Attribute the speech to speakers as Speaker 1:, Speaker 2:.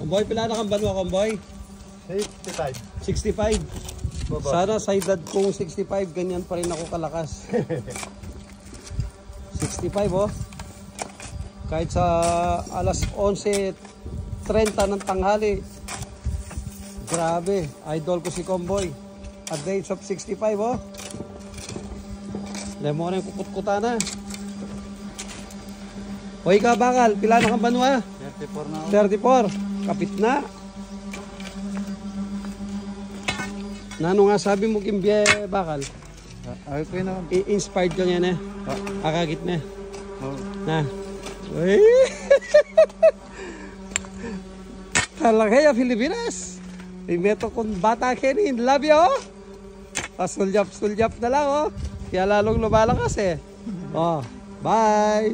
Speaker 1: Komboy, pila na kang banwa, Komboy?
Speaker 2: 65.
Speaker 1: 65.
Speaker 2: Baba.
Speaker 1: Sana sa edad kong 65, ganyan pa rin ako kalakas. 65 oh. Kahit sa alas 11:30 ng tanghali. Grabe, idol ko si Komboy. At the age of 65 oh. Lemon yung kukut-kuta na. Hoy ka bakal, pila na kang banwa?
Speaker 2: 34 na ako.
Speaker 1: 34. Kapit na. Nano nga sabi mo Kimbye bakal?
Speaker 2: Ay ko na.
Speaker 1: I-inspired ka niya na. Akagit na.
Speaker 2: Oh.
Speaker 1: Na. Uy! Talaga ya Pilipinas. Imeto kung bata kenin. Love you oh. Pasulyap-sulyap na lang oh. Kaya lalong lumalakas eh. Oh, bye!